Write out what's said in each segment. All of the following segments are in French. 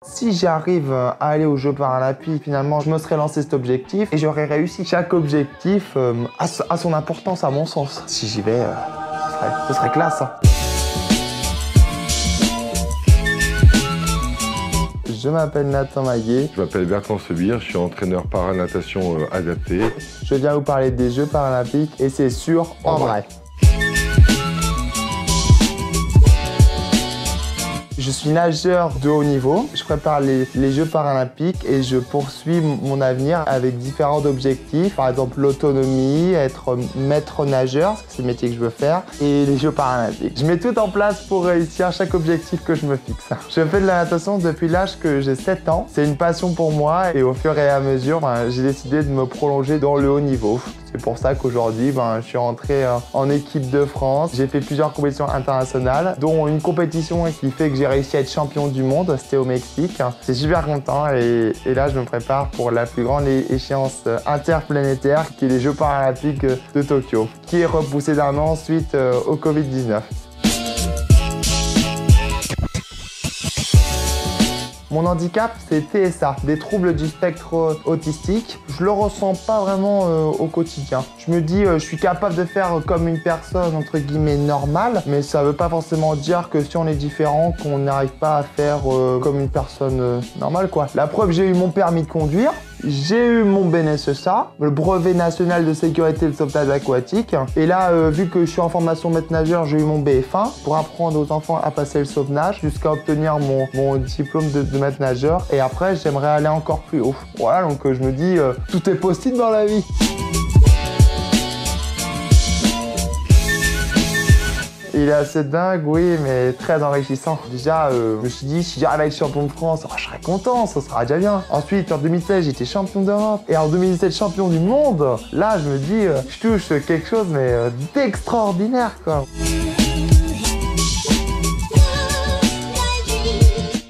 Si j'arrive à aller aux Jeux paralympiques, finalement, je me serais lancé cet objectif et j'aurais réussi. Chaque objectif a son importance à mon sens. Si j'y vais, ce serait classe. Hein. Je m'appelle Nathan Maillet. Je m'appelle Bertrand Sebir, je suis entraîneur paranatation adapté. Je viens vous parler des Jeux paralympiques et c'est sûr en vrai. Je suis nageur de haut niveau, je prépare les Jeux paralympiques et je poursuis mon avenir avec différents objectifs. Par exemple l'autonomie, être maître nageur, c'est le métier que je veux faire, et les Jeux paralympiques. Je mets tout en place pour réussir chaque objectif que je me fixe. Je fais de la natation depuis l'âge que j'ai 7 ans. C'est une passion pour moi et au fur et à mesure, j'ai décidé de me prolonger dans le haut niveau. C'est pour ça qu'aujourd'hui, je suis rentré en équipe de France. J'ai fait plusieurs compétitions internationales, dont une compétition qui fait que j'ai réussi à être champion du monde. C'était au Mexique. C'est super content et là, je me prépare pour la plus grande échéance interplanétaire qui est les Jeux paralympiques de Tokyo, qui est repoussé d'un an suite au Covid-19. Mon handicap, c'est TSA, des troubles du spectre autistique. Je le ressens pas vraiment au quotidien. Je me dis, je suis capable de faire comme une personne, entre guillemets, normale, mais ça veut pas forcément dire que si on est différent, qu'on n'arrive pas à faire comme une personne normale, quoi. La preuve, j'ai eu mon permis de conduire. J'ai eu mon BNSSA, le brevet national de sécurité et de sauvetage aquatique. Et là, vu que je suis en formation maître nageur, j'ai eu mon BF1 pour apprendre aux enfants à passer le sauvetage jusqu'à obtenir mon diplôme de maître nageur. Et après, j'aimerais aller encore plus haut. Voilà, donc je me dis, tout est possible dans la vie. Il est assez dingue, oui, mais très enrichissant. Déjà, je me suis dit, si j'arrive à être champion de France, je serais content, ça sera déjà bien. Ensuite, en 2016, j'étais champion d'Europe. Et en 2017, champion du monde. Là, je me dis, je touche quelque chose, mais d'extraordinaire, quoi.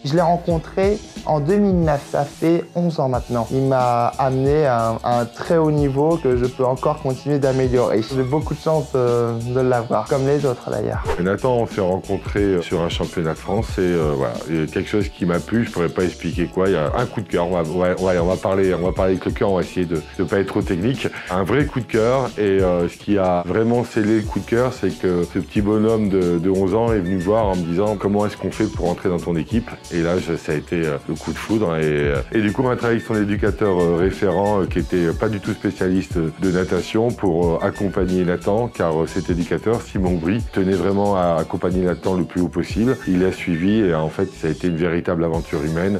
Je l'ai rencontré en 2009, ça fait 11 ans maintenant. Il m'a amené à un très haut niveau que je peux encore continuer d'améliorer. J'ai beaucoup de chance de l'avoir, comme les autres d'ailleurs. Nathan, on s'est rencontrés sur un championnat de France et voilà, il y a quelque chose qui m'a plu, je pourrais pas expliquer quoi. Il y a un coup de cœur, on va parler avec le cœur, on va essayer de ne pas être trop technique. Un vrai coup de cœur et ce qui a vraiment scellé le coup de cœur, c'est que ce petit bonhomme de 11 ans est venu me voir en me disant comment est-ce qu'on fait pour entrer dans ton équipe. Et là, ça a été le coup de foudre et du coup on a travaillé avec son éducateur référent qui était pas du tout spécialiste de natation pour accompagner Nathan, car cet éducateur, Simon Brie, tenait vraiment à accompagner Nathan le plus haut possible. Il l'a suivi et en fait ça a été une véritable aventure humaine.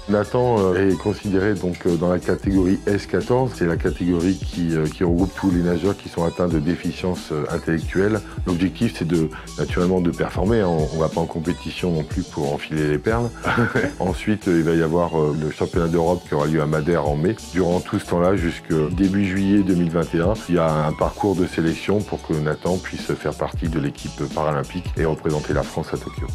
Nathan est considéré donc dans la catégorie S14, c'est la catégorie qui regroupe tous les nageurs qui sont atteints de déficience intellectuelle. L'objectif c'est naturellement de performer, hein. On ne va pas en compétition non plus pour enfiler les perles. Ensuite il va y avoir le championnat d'Europe qui aura lieu à Madère en mai. Durant tout ce temps-là, jusqu'au début juillet 2021, il y a un parcours de sélection pour que Nathan puisse faire partie de l'équipe paralympique et représenter la France à Tokyo.